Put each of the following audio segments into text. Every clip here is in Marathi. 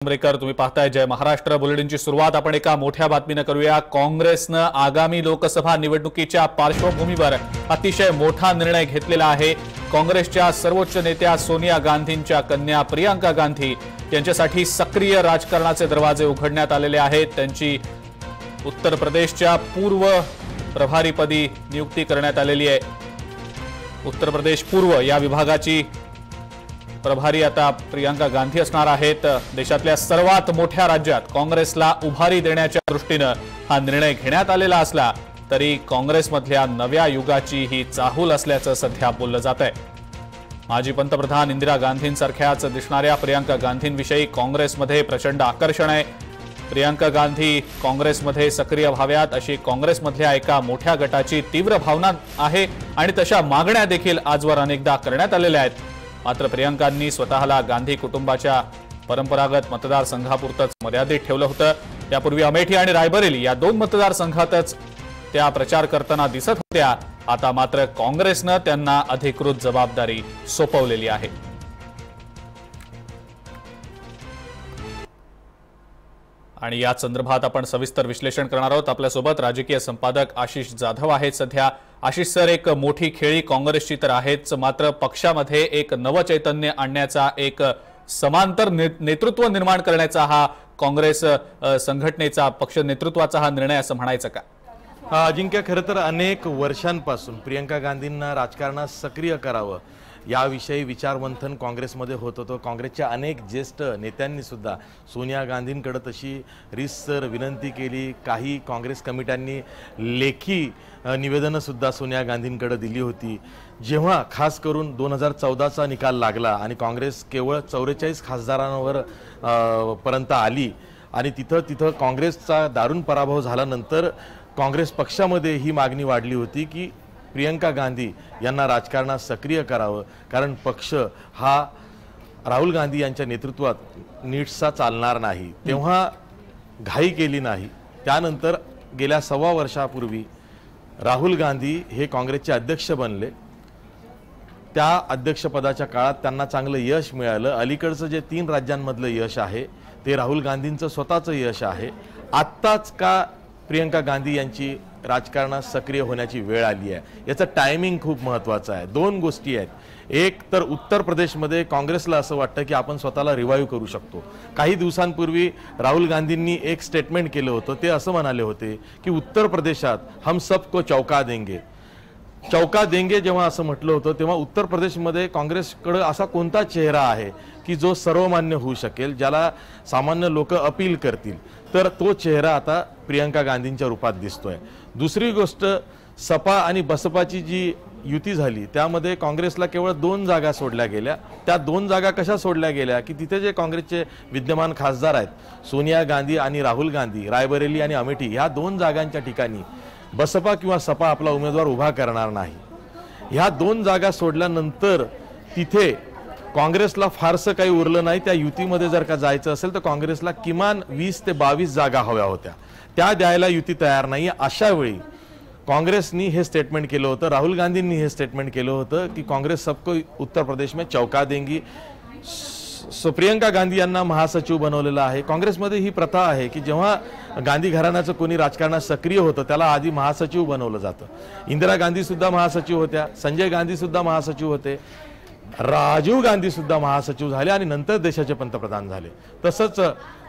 आंबेडकर तुम्ही पाहताय जय महाराष्ट्र बुलेटिनची सुरुवात आपण एका मोठ्या बातमीने करूया। काँग्रेसनं आगामी लोकसभा निवडणुकीच्या पार्श्वभूमीवर अतिशय मोठा निर्णय घेतलेला आहे। काँग्रेसच्या सर्वोच्च नेत्या सोनिया गांधींच्या कन्या प्रियंका गांधी यांच्यासाठी सक्रिय राजकारणाचे दरवाजे उघडण्यात आलेले आहेत। त्यांची उत्तर प्रदेशच्या पूर्व प्रभारीपदी नियुक्ती करण्यात आलेली आहे। उत्तर प्रदेश पूर्व या विभागाची प्रभारी आता प्रियंका गांधी असणार आहेत। देशातल्या सर्वात मोठ्या राज्यात काँग्रेसला उभारी देण्याच्या दृष्टीने हा निर्णय घेण्यात आलेला असला तरी काँग्रेसमधल्या नव्या युगाची ही चाहूल असल्याचं सध्या बोललं जात आहे। माजी पंतप्रधान इंदिरा गांधींसारख्याच दिसणाऱ्या प्रियंका गांधींविषयी काँग्रेसमध्ये प्रचंड आकर्षण आहे। प्रियंका गांधी काँग्रेसमध्ये सक्रिय व्हाव्यात अशी काँग्रेसमधल्या एका मोठ्या गटाची तीव्र भावना आहे आणि तशा मागण्या देखील आजवर अनेकदा करण्यात आलेल्या आहेत। मात्र प्रियंकांनी स्वतःला गांधी कुटुंबाच्या परंपरागत मतदारसंघापुरतच मर्यादित ठेवलं होतं। यापूर्वी अमेठी आणि रायबरेली या दोन मतदारसंघातच त्या प्रचार करताना दिसत होत्या। आता मात्र काँग्रेसनं त्यांना अधिकृत जबाबदारी सोपवलेली आहे। आणि या संदर्भात आपण सविस्तर विश्लेषण करणार आहोत। आपल्यासोबत राजकीय संपादक आशिष जाधव आहेत। सध्या आशिष सर, एक मोठी खेळी काँग्रेसची तर आहेच, मात्र पक्षामध्ये एक नवचैतन्य आणण्याचा, एक समांतर नेतृत्व निर्माण करण्याचा हा काँग्रेस संघटनेचा, पक्ष नेतृत्वाचा हा निर्णय असं म्हणायचं का? अजिंक्य, खरं तर अनेक वर्षांपासून प्रियंका गांधींना राजकारणात सक्रिय करावं याविषयी विचारमंथन काँग्रेसमध्ये होत होतं। काँग्रेसच्या अनेक ज्येष्ठ नेत्यांनी सुद्धा सोनिया गांधींकडे तशी रीतसर विनंती केली। काही काँग्रेस कमिट्यांनी लेखी निवेदनं सुद्धा सोनिया गांधींकडे दिली होती। जेव्हा खास करून 2014चा निकाल लागला आणि काँग्रेस केवळ 44 खासदारांवर पर्यंत आली आणि तिथं काँग्रेसचा दारुण पराभव झाल्यानंतर काँग्रेस पक्षामध्ये ही मागणी वाढली होती की प्रियंका गांधी यांना राजकारणात सक्रिय करावं, कारण पक्ष हा राहुल गांधी यांच्या नेतृत्वात नीटसा चालणार नाही। तेव्हा घाई केली नाही। त्यानंतर गेल्या 1.25 वर्षापूर्वी राहुल गांधी हे काँग्रेसचे अध्यक्ष बनले। त्या अध्यक्षपदाच्या काळात त्यांना चांगलं यश मिळालं। अलीकडचं जे 3 राज्यांमधलं यश आहे ते राहुल गांधींचं स्वतःचं यश आहे। आत्ताच का प्रियंका गांधी यांची राजकारणात सक्रिय होण्याची वेळ आली आहे, याचं टायमिंग खूप महत्त्वाचं आहे। 2 गोष्टी आहेत। एक तर उत्तर प्रदेशमध्ये काँग्रेसला असं वाटतं की आपण स्वतःला रिवाईव्ह करू शकतो। काही दिवसांपूर्वी राहुल गांधींनी एक स्टेटमेंट केलं होतं। ते असं म्हणाले होते की उत्तर प्रदेशात हम सबको चौका देंगे। चौका देंगे जेव्हा असं म्हटलं होतं तेव्हा उत्तर प्रदेशमध्ये काँग्रेसकडे असा कोणता चेहरा आहे की जो सर्वमान्य होऊ शकेल, ज्याला सामान्य लोक अपील करतील, तर तो चेहरा आता प्रियंका गांधींच्या रूपात दिसतोय। दुसरी गोष्ट, सपा आणि बसपाची जी युती झाली त्यामध्ये काँग्रेसला केवळ 2 जागा सोडल्या गेल्या। त्या 2 जागा कशा सोडल्या गेल्या की तिथे जे काँग्रेसचे विद्यमान खासदार आहेत सोनिया गांधी आणि राहुल गांधी, रायबरेली आणि अमेठी ह्या 2 जागांच्या ठिकाणी बसपा किंवा सपा आपला उमेदवार उभा करणार नाही। ह्या 2 जागा सोडल्यानंतर तिथे काँग्रेसला फारसं काही उरलं नाही। त्या युतीमध्ये जर का जायचं असेल तर काँग्रेसला किमान 20 ते 22 जागा हव्या होत्या, त्या द्यायला युती तयार नाही। अशा वेळी काँग्रेसनी हे स्टेटमेंट केलं होतं, राहुल गांधींनी हे स्टेटमेंट केलं होतं की काँग्रेस सबको उत्तर प्रदेश में चौका देंगी। प्रियंका गांधी यांना महासचिव बनवलेलं आहे। काँग्रेसमध्ये ही प्रथा आहे की जेव्हा गांधी घराण्याचं कोणी राजकारणात सक्रिय होतं त्याला आधी महासचिव बनवलं जातं। इंदिरा गांधी सुद्धा महासचिव होत्या, संजय गांधी सुद्धा महासचिव होते, राजीव गांधी सुद्धा महासचिव झाले आणि नंतर देशाचे पंतप्रधान झाले। तसंच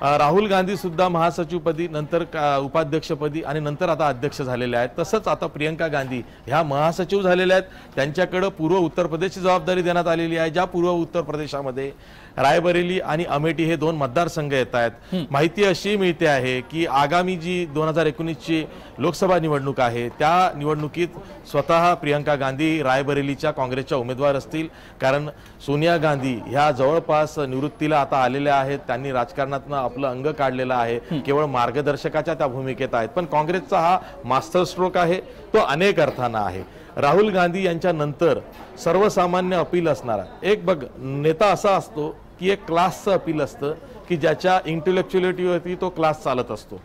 राहुल गांधी सुद्धा महासचिवपदी, नंतर उपाध्यक्षपदी आणि नंतर आता अध्यक्ष झालेले आहेत। तसंच आता प्रियंका गांधी ह्या महासचिव झालेल्या आहेत। त्यांच्याकडे पूर्व उत्तर प्रदेशची जबाबदारी देण्यात आलेली आहे, ज्या पूर्व उत्तर प्रदेशामध्ये रायबरेली आणि अमेठी हे 2 मतदारसंघ येत आहेत। माहिती अशी मिळते आहे की आगामी जी 2019ची लोकसभा निवडणूक आहे त्या निवडणुकीत स्वतः प्रियंका गांधी रायबरेलीच्या काँग्रेसच्या उमेदवार असतील, कारण सोनिया गांधी ह्या जवळपास निवृत्तीला आता आलेल्या आहेत। त्यांनी राजकारणातून आपलं अंग काढलेलं आहे, केवळ मार्गदर्शकाच्या त्या भूमिकेत आहेत। पण काँग्रेसचा हा मास्टर स्ट्रोक आहे, तो अनेक अर्थानं आहे। राहुल गांधी यांच्या नंतर सर्वसामान्य अपील असणारा एक नेता असा असतो की एक क्लासचं अपील असतं की ज्याच्या इंटेलेक्च्युअलिटीवरती तो क्लास चालत असतो।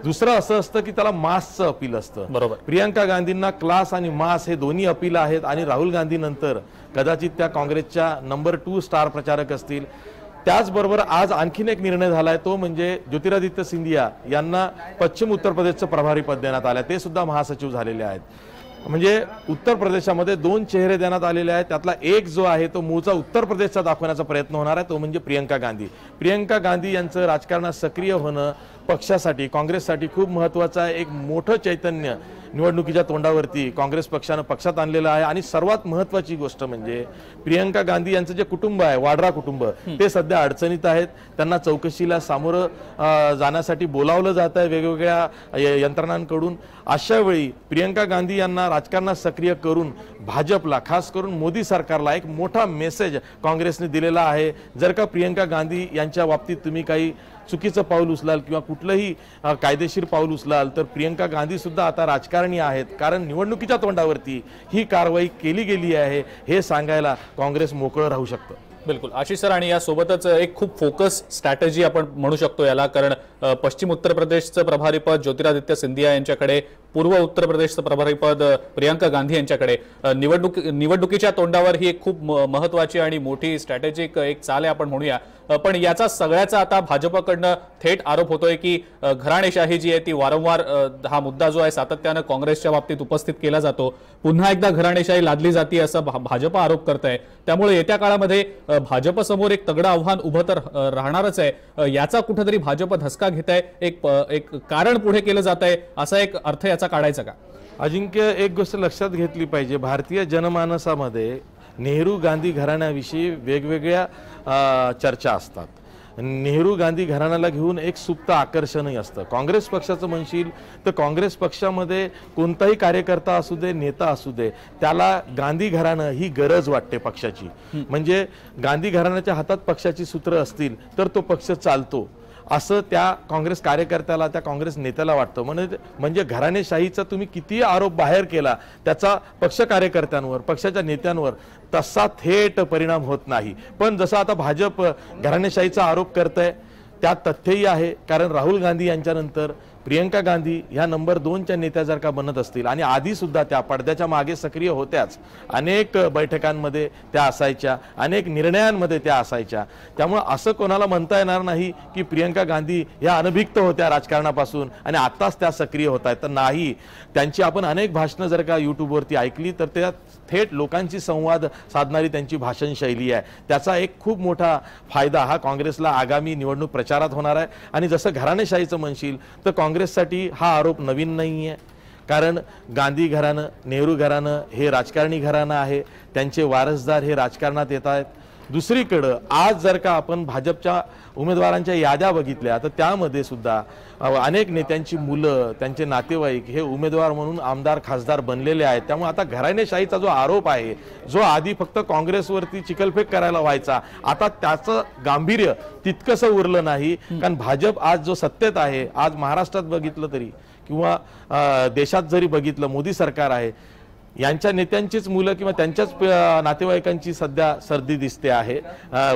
दुसरं असं असतं की त्याला मासचं अपील असतं। बरोबर, प्रियंका गांधींना क्लास आणि मास हे दोन्ही अपील आहेत आणि राहुल गांधी नंतर कदाचित त्या काँग्रेसच्या नंबर 2 स्टार प्रचारक असतील। त्याचबरोबर आज आणखीन एक निर्णय झालाय, तो म्हणजे ज्योतिरादित्य सिंधिया यांना पश्चिम उत्तर प्रदेशचं प्रभारी पद देण्यात आलं, ते सुद्धा महासचिव झालेले आहेत. म्हणजे उत्तर प्रदेशामध्ये 2 चेहरे देण्यात आलेले आहेत. त्यातला एक जो आहे तो मूळचा उत्तर प्रदेशचा दाखवण्याचा प्रयत्न होणार आहे, तो म्हणजे प्रियंका गांधी. प्रियंका गांधी यांचं राजकारणात सक्रिय होणं पक्षासाठी, काँग्रेससाठी खूप महत्त्वाचं आहे. एक मोठं चैतन्य निवडणुकीच्या तोंडावरती काँग्रेस पक्षानं पक्षात आणलेलं आहे. आणि सर्वात महत्त्वाची गोष्ट म्हणजे प्रियंका गांधी यांचं जे कुटुंब आहे, वाड्रा कुटुंब, ते सध्या अडचणीत आहेत. त्यांना चौकशीला सामोरं जाण्यासाठी बोलावलं जात आहे वेगवेगळ्या यंत्रणांकडून. अशा वेळी प्रियंका गांधी यांना राजकारणात सक्रिय करून भाजपला, खास करून मोदी सरकारला एक मोठा मेसेज काँग्रेसने दिलेला आहे. जर का प्रियंका गांधी यांच्या बाबतीत तुम्ही काही चुकीचं पाऊल उचलाल किंवा कुठलंही कायदेशीर पाऊल उचलाल तर प्रियंका गांधी सुद्धा आता राजकारणी आहेत, कारण निवडणुकीच्या तोंडावरती ही कारवाई केली गेली आहे हे सांगायला काँग्रेस मोकळं राहू शकतं. बिलकुल आशिष सर, आणि यासोबतच एक खूप फोकस स्ट्रॅटेजी आपण म्हणू शकतो याला, कारण पश्चिम उत्तर प्रदेशचं प्रभारीपद ज्योतिरादित्य सिंधिया यांच्याकडे, पूर्व उत्तर प्रदेशचं प्रभारीपद प्रियंका गांधी यांच्याकडे. निवडणुकीच्या तोंडावर ही एक खूप महत्त्वाची आणि मोठी स्ट्रॅटेजिक एक चाल आहे आपण म्हणूया. पण याचा सगळ्याचा आता भाजपकडनं थेट आरोप होतोय की घराणेशाही जी आहे ती वारंवार, हा मुद्दा जो आहे सातत्यानं काँग्रेसच्या बाबतीत उपस्थित केला जातो, पुन्हा एकदा घराणेशाही लादली जाते असं भाजप आरोप करत आहे. त्यामुळे येत्या काळामध्ये भाजपसमोर एक तगडं आव्हान उभं तर राहणारच आहे. याचा कुठेतरी भाजप धसका घेत आहे, एक कारण पुढे केलं जात आहे, असा एक अर्थ याचा काढायचा का? अजिंक्य, एक गोष्ट लक्षात घेतली पाहिजे, भारतीय जनमानसामध्ये नेहरू गांधी घराण्याविषयी वेगवेगळ्या चर्चा असतात. नेहरू गांधी घराण्याला घेऊन एक सुप्त आकर्षणही असतं. काँग्रेस पक्षाचं म्हणशील तर काँग्रेस पक्षामध्ये कोणताही कार्यकर्ता असू दे, नेता असू दे, त्याला गांधी घराणं ही गरज वाटते पक्षाची. म्हणजे गांधी घराण्याच्या हातात पक्षाची सूत्र असतील तर तो पक्ष चालतो, असं त्या काँग्रेस कार्यकर्त्याला, त्या काँग्रेस नेत्याला वाटतं. म्हणजे घराणेशाहीचा तुम्ही किती आरोप बाहेर केला त्याचा पक्ष कार्यकर्त्यांवर, पक्षाच्या नेत्यांवर तसा थेट परिणाम होत नाही. पण जसं आता भाजप घराणेशाहीचा आरोप करतंय त्यात तथ्यही आहे, कारण राहुल गांधी यांच्यानंतर प्रियंका गांधी ह्या नंबर 2च्या नेत्या जर का बनत असतील, आणि आधी सुद्धा त्या पडद्याच्या मागे सक्रिय होत्याच, अनेक बैठकांमध्ये त्या असायच्या, अनेक निर्णयांमध्ये त्या असायच्या. त्यामुळे असं कोणाला म्हणता येणार नाही की प्रियंका गांधी ह्या अनभिक्त होत्या राजकारणापासून आणि आत्ताच त्या सक्रिय होत आहेत, तर नाही. त्यांची आपण अनेक भाषणं जर का यूट्यूबवरती ऐकली तर त्या थेट लोकांची संवाद साधणारी त्यांची भाषण शैली आहे. त्याचा एक खूप मोठा फायदा हा काँग्रेसला आगामी निवडणूक प्रचारात होणार आहे. आणि जसं घराणेशाहीचं म्हणशील तर काँग्रेससाठी हा आरोप नवीन नाही आहे, कारण गांधी घराणं, नेहरू घराणं हे राजकारणी घराणं आहे, त्यांचे वारसदार हे राजकारणात येत आहेत. दुसरीकडं आज जर का आपण भाजपच्या उमेदवारांच्या याद्या बघितल्या तर त्यामध्ये सुद्धा अनेक नेत्यांची मुलं, त्यांचे नातेवाईक हे उमेदवार म्हणून आमदार, खासदार बनलेले आहेत. त्यामुळे आता घराणेशाहीचा जो आरोप आहे, जो आधी फक्त काँग्रेसवरती चिखलफेक करायला व्हायचा, आता त्याचं गांभीर्य तितकंसं उरलं नाही. कारण भाजप आज जो सत्तेत आहे, आज महाराष्ट्रात बघितलं तरी किंवा देशात जरी बघितलं, मोदी सरकार आहे, यांच्या नेत्यांचीच मुलं किंवा त्यांच्याच नातेवाईकांची सध्या सर्दी दिसते आहे.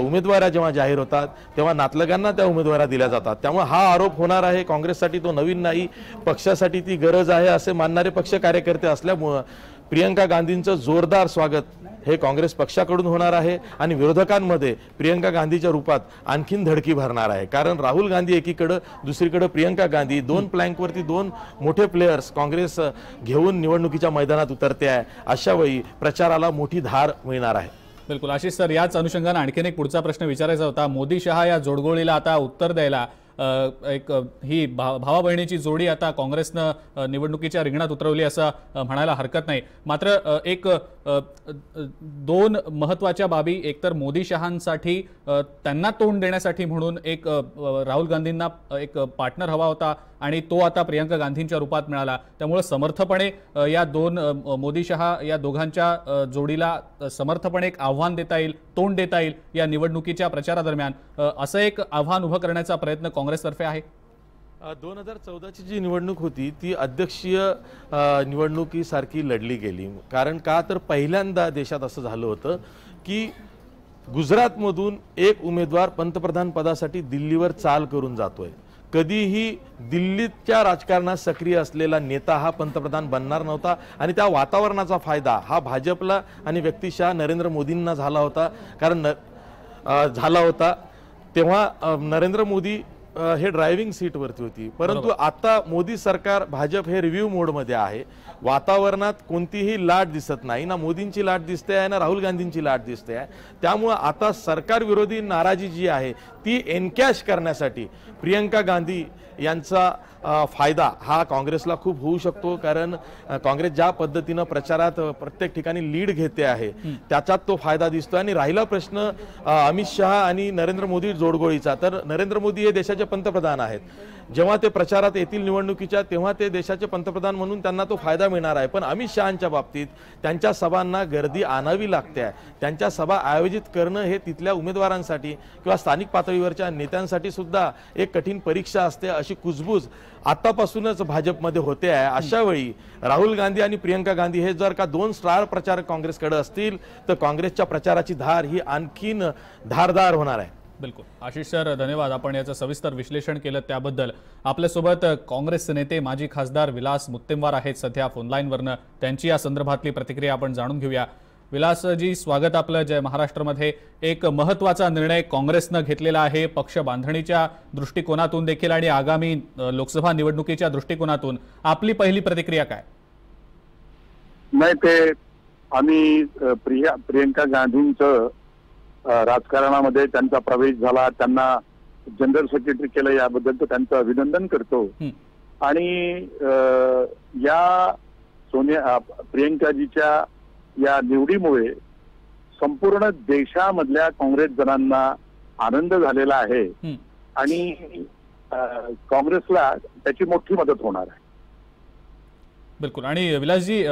उमेदवार जेव्हा जाहीर होतात तेव्हा नातलगांना त्या उमेदवार दिल्या जातात. त्यामुळे हा आरोप होणार आहे. काँग्रेससाठी तो नवीन नाही, पक्षासाठी ती गरज आहे असे मानणारे पक्ष कार्यकर्ते असल्यामुळं प्रियंका गांधींचं जोरदार स्वागत हे काँग्रेस पक्षाकडून होणार आहे. आणि विरोधकांमध्ये प्रियंका गांधीच्या रूपात आणखीन धडकी भरणार आहे, कारण राहुल गांधी एकीकडे, दुसरीकडे प्रियंका गांधी, 2 प्लँकवरती 2 मोठे प्लेयर्स काँग्रेस घेऊन निवडणुकीच्या मैदानात उतरते आहे. अशा वेळी प्रचाराला मोठी धार मिळणार आहे. बिलकुल आशिष सर, याच अनुषंगाने आणखीन एक पुढचा प्रश्न विचारायचा होता. मोदी शहा या जोडगोळीला आता उत्तर द्यायला एक ही भावा बहिणीची जोडी आता काँग्रेसनं निवडणुकीच्या रिंगणात उतरवली असं म्हणायला हरकत नाही. मात्र एक 2 महत्त्वाच्या बाबी, एकतर मोदी शहांसाठी त्यांना तोंड देण्यासाठी म्हणून एक राहुल गांधींना एक पार्टनर हवा होता आणि तो आता प्रियंका गांधींच्या रूपात मिळाला. त्यामुळे समर्थपणे या 2 मोदी शहा या दोघांच्या जोडीला समर्थपणे एक आव्हान देता येईल, तोंड देता येईल या निवडणुकीच्या प्रचारादरम्यान, असं एक आव्हान उभं करण्याचा प्रयत्न काँग्रेसतर्फे आहे. 2014ची जी निवडणूक होती ती अध्यक्षीय निवडणुकीसारखी लढली गेली. कारण का तर पहिल्यांदा देशात असं झालं होतं की गुजरातमधून एक उमेदवार पंतप्रधान पदासाठी दिल्लीवर चाल करून जातोय. कधीही दिल्लीच्या राजकारणात सक्रिय असलेला नेता हा पंतप्रधान बनणार नव्हता. आणि त्या वातावरणाचा फायदा हा भाजपला आणि व्यक्तिशः नरेंद्र मोदींना झाला होता. कारण तेव्हा नरेंद्र मोदी हे ड्रायव्हिंग सीटवरती होती, परंतु आता मोदी सरकार भाजप हे रिव्ह्यू मोडमध्ये आहे. वातावरणात कोणतीही लाट दिसत नाही, ना मोदींची लाट दिसते आहे ना राहुल गांधींची लाट दिसते आहे. त्यामुळे आता सरकार विरोधी नाराजी जी आहे ती एनकॅश करण्यासाठी प्रियंका गांधी यांचा फायदा हा काँग्रेसला खूप होऊ शकतो. कारण काँग्रेस ज्या पद्धतीनं प्रचारात प्रत्येक ठिकाणी लीड घेते आहे त्याच्यात तो फायदा दिसतो. आणि राहिला प्रश्न अमित शहा आणि नरेंद्र मोदी जोडगोळीचा, तर नरेंद्र मोदी हे देशाचे पंतप्रधान आहेत. जेव्हा ते प्रचारात येतील निवडणुकीच्या तेव्हा ते देशाचे पंतप्रधान म्हणून त्यांना तो फायदा मिळणार आहे. पण अमित शहांच्या बाबतीत त्यांच्या सभांना गर्दी आणावी लागते आहे. त्यांच्या सभा आयोजित करणं हे तिथल्या उमेदवारांसाठी किंवा स्थानिक पातळीवरच्या नेत्यांसाठी सुद्धा एक कठीण परीक्षा असते, अशी कुजबूज आतापासूनच भाजपमध्ये होते आहे. अशा वेळी राहुल गांधी आणि प्रियंका गांधी हे जर का दोन स्टार प्रचारक काँग्रेसकडे असतील तर काँग्रेसच्या प्रचाराची धार ही आणखीन धारदार होणार आहे. बिलकुल आशिष सर, धन्यवाद. आपण याचं सविस्तर विश्लेषण केलं त्याबद्दल. आपल्यासोबत काँग्रेसचे नेते माजी खासदार विलास मुत्तेमवार आहेत सध्या फोनलाईनवरनं. त्यांची या संदर्भातली प्रतिक्रिया आपण जाणून घेऊया. विलासजी, स्वागत आपलं जय महाराष्ट्रमध्ये. एक महत्त्वाचा निर्णय काँग्रेसनं घेतलेला आहे पक्ष बांधणीच्या दृष्टिकोनातून देखील आणि आगामी लोकसभा निवडणुकीच्या दृष्टिकोनातून. आपली पहिली प्रतिक्रिया काय? नाही, ते आम्ही प्रियंका गांधींचं राजकारणामध्ये त्यांचा प्रवेश झाला, त्यांना जनरल सेक्रेटरी केलं, याबद्दल तर त्यांचं अभिनंदन करतो. आणि या प्रियंकाजीच्या या निवडीमुळे संपूर्ण देशामधल्या काँग्रेस जनांना आनंद झालेला आहे आणि काँग्रेसला त्याची मोठी मदत होणार आहे. बिलकुल. आणि विलासजी,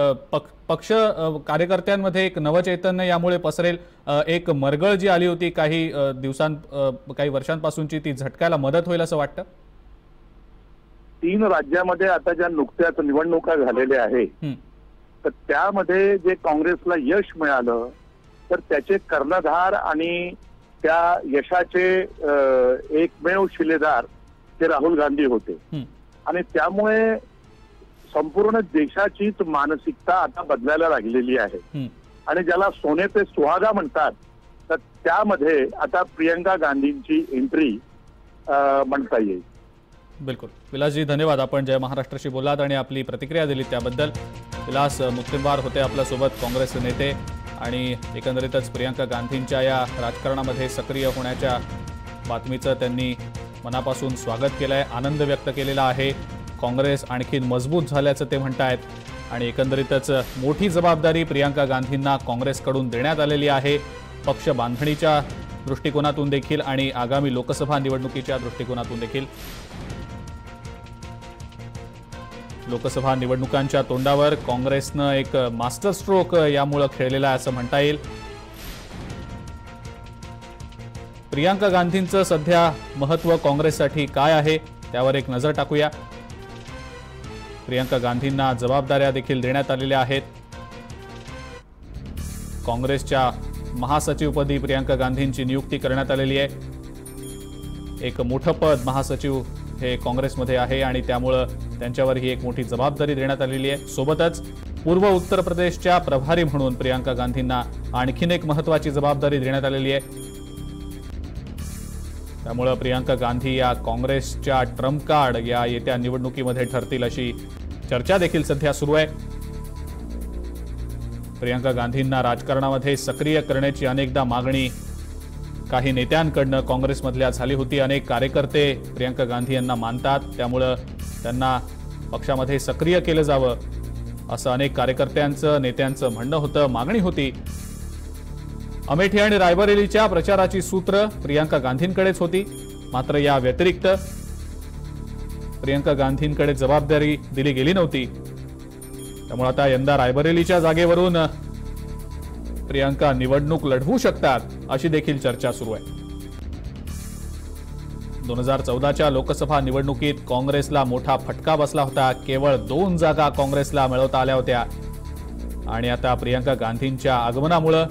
पक्ष कार्यकर्त्यांमध्ये एक नवचैतन्य यामुळे पसरेल. एक मरगळ जी आली होती काही वर्षांपासूनची, ती झटकायला मदत होईल असं वाटतं? 3 राज्यामध्ये आता ज्या नुकत्याच निवडणुका झालेल्या आहेत तर त्यामध्ये जे काँग्रेसला यश मिळालं तर त्याचे कर्णधार आणि त्या यशाचे एकमेव शिलेदार ते राहुल गांधी होते. आणि त्यामुळे संपूर्ण देशाचीच मानसिकता आता बदलायला लागलेली आहे. आणि ज्याला सोने पे सुहागा म्हणतात तर त्यामध्ये आता प्रियंका गांधींची एंट्री म्हणता येईल. बिलकुल. विलासजी, धन्यवाद. आपण जय महाराष्ट्राशी बोलात आणि आपली प्रतिक्रिया दिली त्याबद्दल. विलास मुत्तेमवार होते आपल्यासोबत, काँग्रेस नेते. आणि एकंदरीतच प्रियंका गांधींच्या या राजकारणामध्ये सक्रिय होण्याच्या बातमीचं त्यांनी मनापासून स्वागत केलं आहे, आनंद व्यक्त केलेला आहे. काँग्रेस आणखीन मजबूत झाल्याचं ते म्हणतायत. आणि एकंदरीतच मोठी जबाबदारी प्रियंका गांधींना काँग्रेसकडून देण्यात आलेली आहे पक्ष बांधणीच्या दृष्टिकोनातून देखील आणि आगामी लोकसभा निवडणुकीच्या दृष्टिकोनातून देखील. लोकसभा निवडणुकांच्या तोंडावर काँग्रेसनं एक मास्टर स्ट्रोक यामुळे खेळलेला आहे असं म्हणता येईल. प्रियंका गांधींचं सध्या महत्त्व काँग्रेससाठी काय आहे त्यावर एक नजर टाकूया. प्रियंका गांधींना जबाबदाऱ्या देखील देण्यात आलेल्या आहेत. काँग्रेसच्या महासचिवपदी प्रियंका गांधींची नियुक्ती करण्यात आलेली आहे. एक मोठं पद महासचिव हे काँग्रेसमध्ये आहे आणि त्यामुळे त्यांच्यावर ही एक मोठी जबाबदारी देण्यात आलेली आहे. सोबतच पूर्व उत्तर प्रदेशच्या प्रभारी म्हणून प्रियंका गांधींना आणखीन एक महत्त्वाची जबाबदारी देण्यात आलेली आहे. त्यामुळे प्रियंका गांधी या काँग्रेसच्या ट्रम्प कार्ड या येत्या निवडणुकीमध्ये ठरतील अशी चर्चा देखील सध्या सुरू आहे. प्रियंका गांधींना राजकारणामध्ये सक्रिय करण्याची अनेकदा मागणी काही नेत्यांकडनं काँग्रेसमधल्या झाली होती. अनेक कार्यकर्ते प्रियंका गांधी यांना मानतात, त्यामुळे त्यांना पक्षामध्ये सक्रिय केलं जावं असं अनेक कार्यकर्त्यांचं नेत्यांचं म्हणणं होतं, मागणी होती. अमेठी आणि रायबरेलीच्या प्रचाराची सूत्र प्रियंका गांधींकडेच होती. मात्र या व्यतिरिक्त प्रियंका गांधींकडे जबाबदारी दिली गेली नव्हती. त्यामुळे आता यंदा रायबरेलीच्या जागेवरून प्रियंका निवडणूक लढवू शकतात अशी देखील चर्चा सुरू आहे. 2014च्या लोकसभा निवडणुकीत काँग्रेसला मोठा फटका बसला होता. केवळ 2 जागा काँग्रेसला मिळवता आल्या होत्या. आणि आता प्रियंका गांधींच्या आगमनामुळे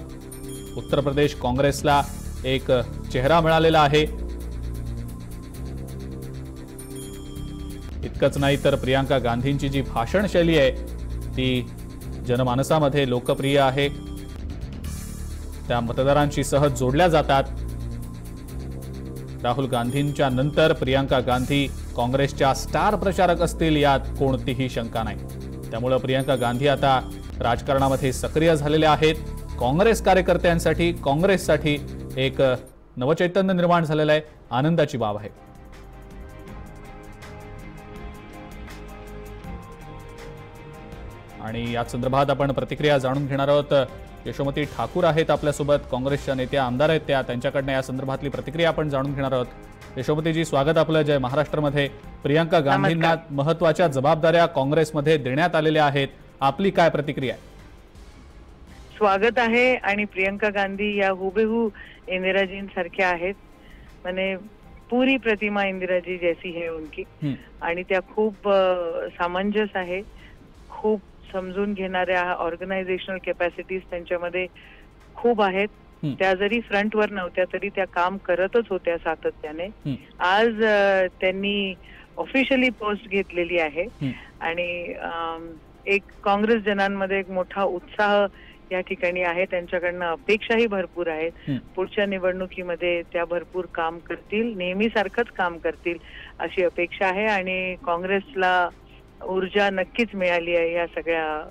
उत्तर प्रदेश काँग्रेसला एक चेहरा मिळालेला आहे. इतकंच नाही तर प्रियंका गांधींची जी भाषण शैली आहे ती जनमानसामध्ये लोकप्रिय आहे. त्या मतदारांशी सहज जोडल्या जातात. राहुल गांधींच्या नंतर प्रियंका गांधी काँग्रेसच्या स्टार प्रचारक असतील यात कोणतीही शंका नाही। त्यामुळे प्रियंका गांधी आता राजकारणामध्ये सक्रिय झालेल्या आहेत। काँग्रेस कार्यकर्त्यांसाठी काँग्रेससाठी एक नवचैतन्य निर्माण झालेलं आहे, आनंदाची बाब आहे। आणि या संदर्भात आपण प्रतिक्रिया जाणून घेणार आहोत। यशोमती ठाकूर आहेत आपल्यासोबत, काँग्रेसच्या नेत्या आमदार आहेत त्यांच्याकडनं या संदर्भातली प्रतिक्रिया आपण जाणून घेणार आहोत। यशोमतीजी, स्वागत आपलं जय महाराष्ट्रमध्ये। प्रियंका गांधींना महत्त्वाच्या जबाबदाऱ्या काँग्रेसमध्ये देण्यात आलेल्या आहेत, आपली काय प्रतिक्रिया आहे? स्वागत आहे। आणि प्रियंका गांधी या हुबेहू इंदिराजींसारख्या आहेत, म्हणजे पूरी प्रतिमा इंदिराजी जैसी है उनकी। आणि त्या खूप सामंजस्य आहे, खूप समजून घेणाऱ्या ऑर्गनायझेशनल कॅपॅसिटीज त्यांच्यामध्ये खूप आहेत। त्या जरी फ्रंटवर नव्हत्या तरी त्या काम करतच होत्या सातत्याने। आज त्यांनी ऑफिशियली पोस्ट घेतलेली आहे आणि एक काँग्रेस जनांमध्ये एक मोठा उत्साह या ठिकाणी आहे। त्यांच्याकडनं अपेक्षाही भरपूर आहेत। पुढच्या निवडणुकीमध्ये त्या भरपूर काम करतील, नेहमीसारखंच काम करतील अशी अपेक्षा आहे। आणि काँग्रेसला ऊर्जा नक्कीच मिळाली आहे या सगळ्या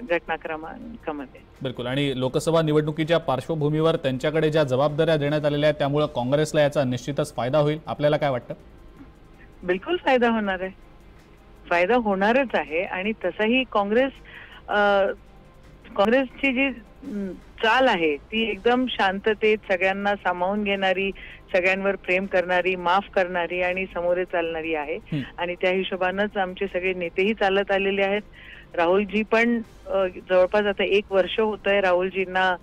घटनाक्रमांकामध्ये। बिलकुल। आणि लोकसभा निवडणुकीच्या पार्श्वभूमीवर त्यांच्याकडे ज्या जबाबदाऱ्या देण्यात आलेल्या आहेत त्यामुळे काँग्रेसला याचा निश्चितच फायदा होईल, आपल्याला काय वाटतं? बिलकुल फायदा होणार आहे, फायदा होणारच आहे। आणि तसाही काँग्रेसची जी चाल आहे ती एकदम शांततेत सगळ्यांना सामावून घेणारी, सगळ्यांवर प्रेम करणारी, माफ करणारी आणि समोरे चालणारी आहे। आणि त्या हिशोबानंच आमचे सगळे नेतेही चालत आलेले आहेत। राहुलजी पण जवळपास आता 1 वर्ष होतंय राहुलजींना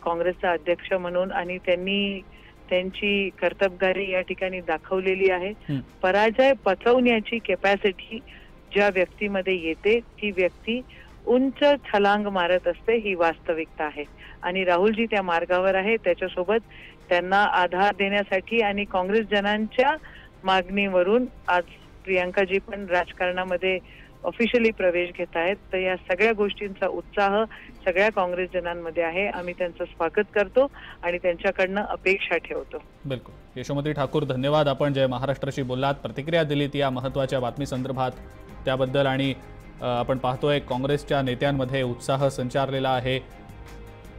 काँग्रेसचा अध्यक्ष म्हणून, आणि त्यांनी त्यांची कर्तबगारी या ठिकाणी दाखवलेली आहे। पराजय पचवण्याची कॅपॅसिटी ज्या व्यक्तीमध्ये येते ती व्यक्ती उंच छलांग मारत असते, ही वास्तविकता आहे। आणि राहुलजी त्या मार्गावर आहे। त्याच्यासोबत त्यांना आधार देण्यासाठी आणि काँग्रेस जनांच्या मागणीवरून आज प्रियंकाजी पण राजकारणामध्ये ऑफिशियली प्रवेश घेत आहेत। तर या सगळ्या गोष्टींचा उत्साह सगळ्या काँग्रेस जनांमध्ये आहे। आम्ही त्यांचं स्वागत करतो आणि त्यांच्याकडनं अपेक्षा ठेवतो। बिलकुल। यशोमती ठाकूर, धन्यवाद। आपण जय महाराष्ट्राशी बोललात, प्रतिक्रिया दिलीत या महत्त्वाच्या बातमी संदर्भात त्याबद्दल। आणि आपण पाहतोय काँग्रेसच्या नेत्यांमध्ये उत्साह संचारलेला आहे,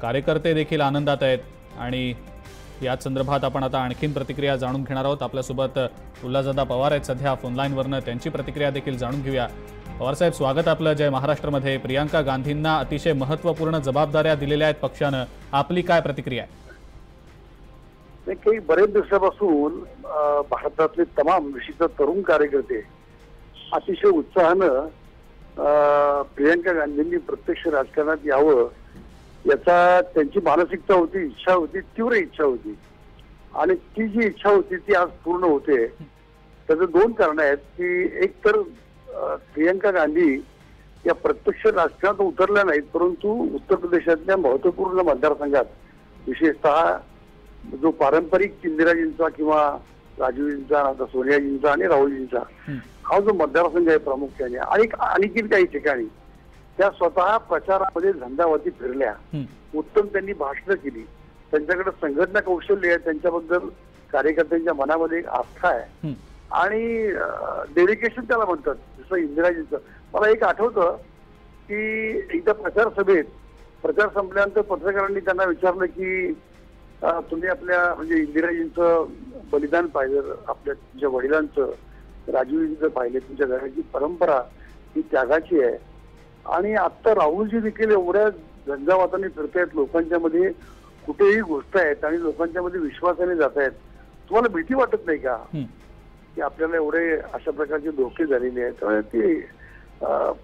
कार्यकर्ते देखील आनंदात आहेत। आणि याच संदर्भात आपण आता आणखीन प्रतिक्रिया जाणून घेणार आहोत। आपल्यासोबत उल्हासदादा पवार आहेत सध्या फोनलाईनवरनं, त्यांची प्रतिक्रिया देखील जाणून घेऊया। पवार साहेब, स्वागत आपलं जय महाराष्ट्रमध्ये। प्रियंका गांधींना अतिशय महत्त्वपूर्ण जबाबदाऱ्या दिलेल्या आहेत पक्षानं, आपली काय प्रतिक्रिया आहे? काही बरेच दिवसापासून भारतातले तमाम विशिष्ट तरुण कार्यकर्ते अतिशय उत्साहानं प्रियंका गांधींनी प्रत्यक्ष राजकारणात यावं याचा त्यांची मानसिकता होती, इच्छा होती, तीव्र इच्छा होती। आणि ती जी इच्छा होती ती आज पूर्ण होते। त्याचं 2 कारण आहेत की एक तर प्रियंका गांधी या प्रत्यक्ष राजकारणात उतरल्या नाहीत, परंतु उत्तर प्रदेशातल्या महत्वपूर्ण मतदारसंघात विशेषतः जो पारंपरिक इंदिराजींचा किंवा राजीवजींचा, सोनियाजींचा आणि राहुलजींचा हा जो मतदारसंघ आहे प्रामुख्याने, आणि आणखी काही ठिकाणी त्या स्वतः प्रचारामध्ये झंझावाती फिरल्या, उत्तम त्यांनी भाषणं केली, त्यांच्याकडे संघटना कौशल्य आहे, त्यांच्याबद्दल कार्यकर्त्यांच्या मनामध्ये एक आस्था आहे आणि डेडिकेशन त्याला म्हणतात जसं इंदिराजींचं। मला एक आठवतं की एकदा प्रचार संपल्यानंतर पत्रकारांनी त्यांना विचारलं की तुम्ही आपल्या म्हणजे इंदिराजींचं बलिदान पाहिलं, आपल्या तुमच्या वडिलांचं, राजीवजींचं पाहिलं, तुमच्या घराची परंपरा ही त्यागाची आहे, आणि आता राहुलजी देखील एवढ्या झंझावाताने फिरतायत, लोकांच्या मध्ये कुठेही गोष्ट आहेत आणि लोकांच्या मध्ये विश्वासाने जात आहेत, तुम्हाला भीती वाटत नाही का की आपल्याला एवढे अशा प्रकारचे धोके झालेले आहेत? त्यामुळे ते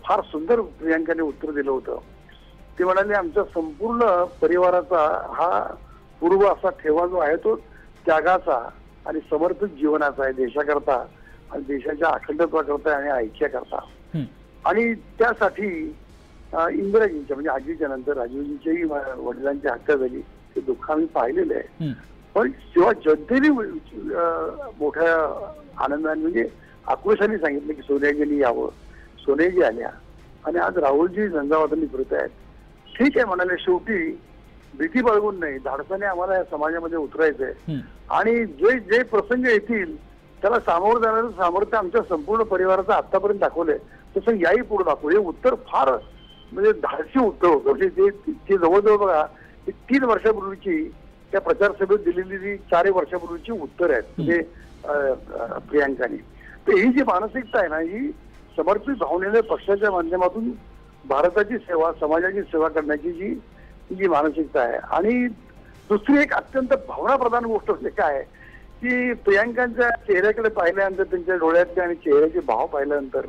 फार सुंदर प्रियंकाने उत्तर दिलं होतं। ते म्हणाले आमच्या संपूर्ण परिवाराचा हा पूर्व असा ठेवा जो आहे तो त्यागाचा आणि समर्पित जीवनाचा आहे, देशाकरता आणि देशाच्या अखंडत्वाकरता आणि ऐक्याकरता। आणि त्यासाठी इंदिराजींच्या म्हणजे आजीच्या नंतर राजीवजींच्याही वडिलांची हत्या झाली, ते दुःख आम्ही पाहिलेलं आहे। पण जेव्हा जनतेने मोठ्या आनंदाने म्हणजे आक्रोशाने सांगितलं की सोनियाजींनी यावं, सोनियाजी आल्या आणि आज राहुलजी झंझावातांनी फिरत आहेत, ठीक आहे म्हणाले। शेवटी भीती बाळगून नाही, धाडसाने आम्हाला या समाजामध्ये उतरायचंय आणि जे जे प्रसंग येतील त्याला सामोरं जाण्याचं सामर्थ्य आमच्या संपूर्ण परिवाराचं आतापर्यंत दाखवलंय, तसं याही पुढे दाखवू. हे उत्तर फार म्हणजे धाडसी उत्तर होतं. म्हणजे ते जवळजवळ बघा 3 वर्षापूर्वीची त्या प्रचार सभेत दिलेली जी 4 वर्षापूर्वीची उत्तर आहेत म्हणजे प्रियांकाने. तर ही जी मानसिकता आहे ना, ही समर्पित भावनेने पक्षाच्या माध्यमातून भारताची सेवा, समाजाची सेवा करण्याची जी मानसिकता आहे. आणि दुसरी एक अत्यंत भावनाप्रधान गोष्ट म्हणजे काय आहे की प्रियांकांच्या चेहऱ्याकडे पाहिल्यानंतर, त्यांच्या डोळ्यातले आणि चेहऱ्याचे भाव पाहिल्यानंतर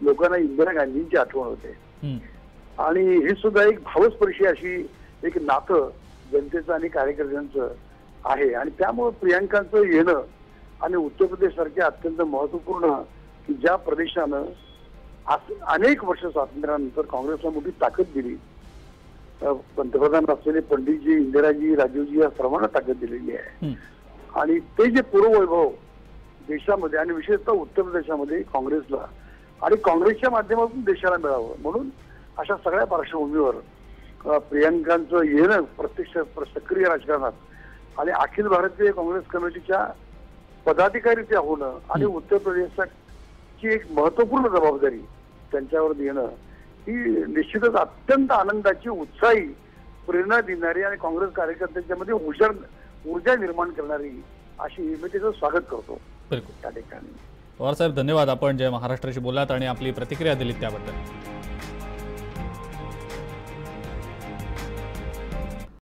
लोकांना इंदिरा गांधींची आठवण होते. आणि ही सुद्धा एक भावस्पर्शी अशी एक नातं जनतेचं आणि कार्यकर्त्यांचं आहे. आणि त्यामुळे प्रियांकांचं येणं आणि उत्तर प्रदेश सारख्या अत्यंत महत्वपूर्ण की ज्या प्रदेशानं अनेक वर्ष स्वातंत्र्यानंतर काँग्रेसला मोठी ताकद दिली, पंतप्रधान असलेले पंडितजी, इंदिराजी, राजीवजी या सर्वांना ताकद दिलेली आहे. आणि ते जे पूर्ववैभव देशामध्ये आणि विशेषतः उत्तर प्रदेशामध्ये काँग्रेसला आणि काँग्रेसच्या माध्यमातून देशाला मिळावं म्हणून अशा सगळ्या पार्श्वभूमीवर प्रियांकांचं येणं प्रत्यक्ष सक्रिय राजकारणात आणि अखिल भारतीय काँग्रेस कमिटीच्या पदाधिकारी त्या होणं आणि उत्तर प्रदेशाची एक महत्वपूर्ण जबाबदारी त्यांच्यावर येणं ही निश्चितच अत्यंत आनंदाची, उत्साही, प्रेरणा देणारी आणि काँग्रेस कार्यकर्त्यांच्या मध्ये ऊर्जा निर्माण करणारी अशी मी त्याचं स्वागत करतो. बिलकुल. त्या ठिकाणी पवार साहेब धन्यवाद, आपण जय महाराष्ट्राशी बोललात आणि आपली प्रतिक्रिया दिलीत त्याबद्दल.